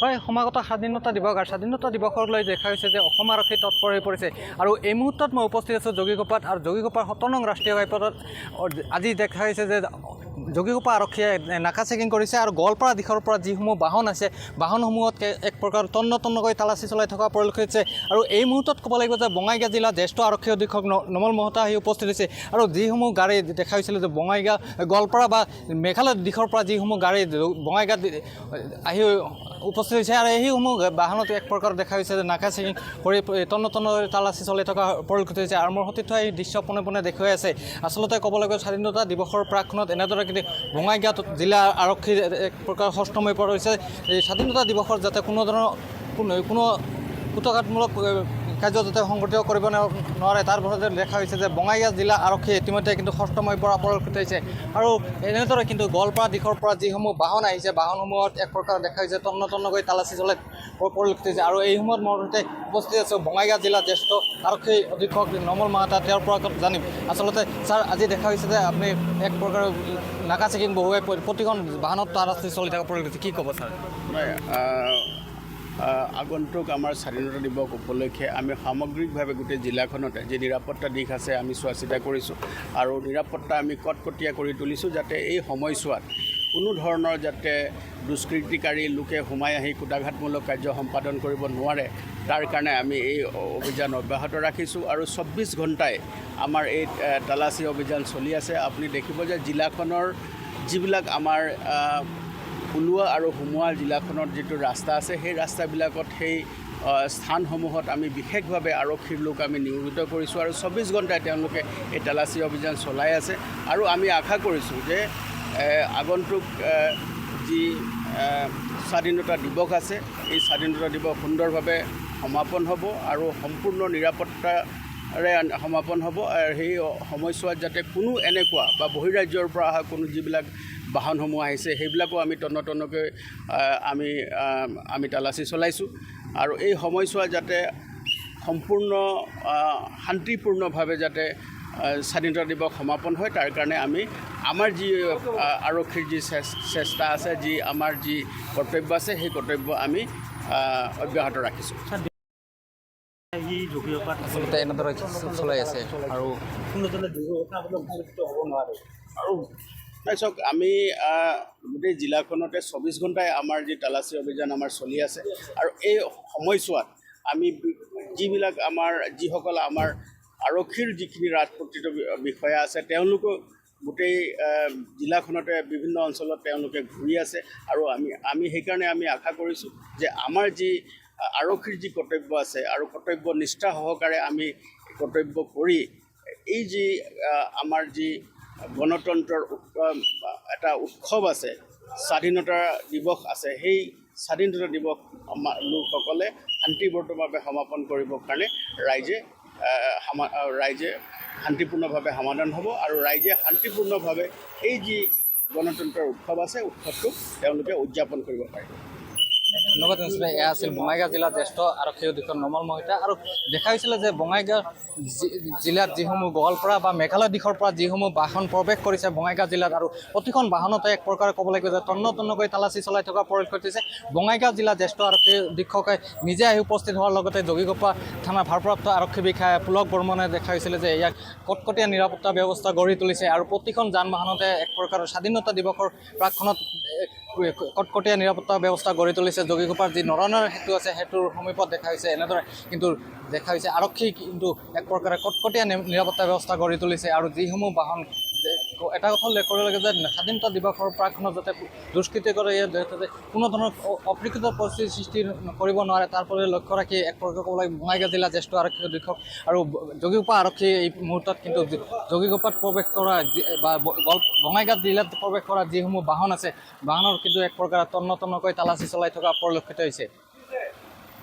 হয় সমাগত স্বাধীনতা দিৱস আৰু স্বাধীনতা দিৱসক লৈ দেখা হৈছে যে অসম আৰক্ষী তৎপৰ হৈ পৰিছে আৰু এই মুহূৰ্তত মই উপস্থিত আছোঁ যোগীঘোপাত আৰু যোগীঘোপাৰ ৭০ নং ৰাষ্ট্ৰীয় ঘাইপথত আজি দেখা হৈছে যে যোগীঘোপা আৰক্ষীয়ে নাকা চেকিং কৰিছে আৰু গোৱালপাৰা দিশৰ পৰা যিসমূহ বাহন আছে বাহনসমূহত এক প্ৰকাৰ তন্নকৈ তালাচী চলাই থকা পৰিলক্ষিত হৈছে আৰু এই মুহূৰ্তত ক'ব লাগিব যে বঙাইগাঁও জিলা জ্যেষ্ঠ আৰক্ষী অধীক্ষক নমল মহতা আহি উপস্থিত হৈছে আৰু যিসমূহ গাড়ী দেখা হৈছিলে যে বঙাইগাঁও গোৱালপাৰা বা মেঘালয় দিশৰ পৰা যিসমূহ গাড়ী বঙাইগাঁৱত আহি উপস্থিত হৈছে আৰু এইসমূহ বাহনত এক প্ৰকাৰ দেখা হৈছে যে নাকা চেকিং কৰি তন্নকৈ তালাচী চলাই থকা পৰিলক্ষিত হৈছে আৰু মোৰ সতীৰ্থ এই দৃশ্য পোনে পোনে দেখুৱাই আছে আচলতে ক'ব লাগিব স্বাধীনতা দিৱসৰ প্ৰাকখনত এনেদৰে কিন্তু বঙাইগাঁও জিলা আৰক্ষীৰ এক প্ৰকাৰ সষ্টম হৈ পৰিছে এই স্বাধীনতা দিৱসৰ যাতে কোনো ধৰণৰ কোনো কুটঘাতমূলক কাৰ্য যাতে সংঘটিত কৰিব নোৱাৰে তাৰ ফলতে দেখা হৈছে যে বঙাইগাঁও জিলা আৰক্ষী ইতিমধ্যে কিন্তু সষ্টম হৈ পৰা পৰিলক্ষিত হৈছে আৰু এনেদৰে কিন্তু গোৱালপাৰা দিশৰ পৰা যিসমূহ বাহন আহিছে বাহনসমূহত এক প্ৰকাৰ দেখা হৈছে তন্নকৈ তালাচী চলাই পৰিলক্ষিত হৈছে আৰু এই সময়ত মোৰ সৈতে উপস্থিত আছোঁ বঙাইগাঁও জিলা জ্যেষ্ঠ আৰক্ষী অধীক্ষক নমল মহতা তেওঁৰ পৰা জানিম আচলতে ছাৰ আজি দেখা হৈছে যে আপুনি এক প্ৰকাৰ নাকা চেকিং বহুৱাই প্ৰতিখন বাহনত তালাচী চলি থকা পৰিলক্ষিত কি ক'ব ছাৰ আগন্তুক আমাৰ স্বাধীনতা দিৱস উপলক্ষে আমি সামগ্ৰিকভাৱে গোটেই জিলাখনতে যি নিৰাপত্তা দিশ আছে আমি চোৱা চিতা কৰিছোঁ আৰু নিৰাপত্তা আমি কটকটীয়া কৰি তুলিছোঁ যাতে এই সময়ছোৱাত কোনো ধৰণৰ যাতে দুষ্কৃতিকাৰী লোকে সোমাই আহি কুটাঘাতমূলক কাৰ্য সম্পাদন কৰিব নোৱাৰে তাৰ কাৰণে আমি এই অভিযান অব্যাহত ৰাখিছোঁ আৰু ২৪ ঘণ্টাই আমাৰ এই তালাচী অভিযান চলি আছে আপুনি দেখিব যে জিলাখনৰ যিবিলাক আমাৰ ওলোৱা আৰু সোমোৱা জিলাখনৰ যিটো ৰাস্তা আছে সেই ৰাস্তাবিলাকত সেই স্থানসমূহত আমি বিশেষভাৱে আৰক্ষীৰ লোক আমি নিয়োজিত কৰিছোঁ আৰু ২৪ ঘণ্টাই তেওঁলোকে এই তালাচী অভিযান চলাই আছে আৰু আমি আশা কৰিছোঁ যে আগন্তুক যি স্বাধীনতা দিৱস আছে এই স্বাধীনতা দিৱস সুন্দৰভাৱে সমাপন হ'ব আৰু সম্পূৰ্ণ নিৰাপত্তাৰে সমাপন হ'ব আৰু সেই সময়ছোৱাত যাতে কোনো এনেকুৱা বা বহিৰাজ্যৰ পৰা অহা কোনো যিবিলাক বাহনসমূহ আহিছে সেইবিলাকো আমি তন্নকৈ আমি তালাচী চলাইছোঁ আৰু এই সময়ছোৱা যাতে সম্পূৰ্ণ শান্তিপূৰ্ণভাৱে যাতে স্বাধীনতা দিৱস সমাপন হয় তাৰ কাৰণে আমি আমাৰ যি আৰক্ষীৰ যি চেষ্টা আছে যি আমাৰ যি কৰ্তব্য আছে সেই কৰ্তব্য আমি অব্যাহত ৰাখিছোঁ আচলতে এনেদৰে চলাই আছে আৰু আৰু চাওক আমি গোটেই জিলাখনতে ২৪ ঘণ্টাই আমাৰ যি তালাচী অভিযান আমাৰ চলি আছে আৰু এই সময়ছোৱাত আমি যিবিলাক যিসকল আমাৰ আৰক্ষীৰ যিখিনি ৰাজপত্ৰিত বিষয়া আছে তেওঁলোকো গোটেই জিলাখনতে বিভিন্ন অঞ্চলত তেওঁলোকে ঘূৰি আছে আৰু আমি সেইকাৰণে আমি আশা কৰিছোঁ যে আমাৰ যি আৰক্ষীৰ যি কৰ্তব্য আছে আৰু কৰ্তব্য নিষ্ঠা সহকাৰে আমি কৰ্তব্য কৰি এই যি আমাৰ যি গণতন্ত্ৰৰ এটা উৎসৱ আছে স্বাধীনতা দিৱস আছে সেই স্বাধীনতা দিৱস আমাৰ লোকসকলে শান্তিপূৰ্ণভাৱে সমাপন কৰিবৰ কাৰণে ৰাইজে শান্তিপূৰ্ণভাৱে সমাধান হ'ব আৰু ৰাইজে শান্তিপূৰ্ণভাৱে এই যি গণতন্ত্ৰৰ উৎসৱ আছে উৎসৱটো তেওঁলোকে উদযাপন কৰিব পাৰিব ধন্যবাদ নিশ্চয় এয়া আছিল বঙাইগাঁও জিলা জ্যেষ্ঠ আৰক্ষী অধীক্ষক নমল মহতা আৰু দেখা হৈছিলে যে বঙাইগাঁও জিলাত যিসমূহ গোৱালপাৰা বা মেঘালয় দিশৰ পৰা যিসমূহ বাহন প্ৰৱেশ কৰিছে বঙাইগাঁও জিলাত আৰু প্ৰতিখন বাহনতে এক প্ৰকাৰে ক'ব লাগিব যে তন্নকৈ তালাচী চলাই থকা পৰিলক্ষিত হৈছে বঙাইগাঁও জিলা জ্যেষ্ঠ আৰক্ষী অধীক্ষকে নিজে আহি উপস্থিত হোৱাৰ লগতে যোগীঘোপা থানাৰ ভাৰপ্ৰাপ্ত আৰক্ষী বিষয়া পুলক বৰ্মনে দেখা হৈছিলে যে ইয়াক কটকটীয়া নিৰাপত্তা ব্যৱস্থা গঢ়ি তুলিছে আৰু প্ৰতিখন যান বাহনতে এক প্ৰকাৰৰ স্বাধীনতা দিৱসৰ প্ৰাকখনত কটকটীয়া নিৰাপত্তা ব্যৱস্থা গঢ়ি তুলিছে যোগীঘোপাৰ যি নৰনাৰায়ণ সেতু আছে সেতুৰ সমীপত দেখা হৈছে এনেদৰে কিন্তু দেখা হৈছে আৰক্ষী কিন্তু এক প্ৰকাৰে কটকটীয়া নিৰাপত্তা ব্যৱস্থা গঢ়ি তুলিছে আৰু যিসমূহ বাহন এটা কথা উল্লেখ কৰিব লাগে যে স্বাধীনতা দিৱসৰ প্ৰাকখনত যাতে দুষ্কৃতি কৰে যাতে কোনো ধৰণৰ অপ্ৰীকৃত পৰিস্থিতিৰ সৃষ্টি কৰিব নোৱাৰে তাৰ ফলত লক্ষ্য ৰাখি এক প্ৰকাৰ ক'ব লাগে বঙাইগাঁও জিলা জ্যেষ্ঠ আৰক্ষী অধীক্ষক আৰু যোগীঘোপা আৰক্ষী এই মুহূৰ্তত কিন্তু যোগীঘোপাত প্ৰৱেশ কৰা বা বঙাইগাঁও জিলাত প্ৰৱেশ কৰা যিসমূহ বাহন আছে বাহনৰ কিন্তু এক প্ৰকাৰ তন্নকৈ তালাচী চলাই থকা পৰিলক্ষিত হৈছে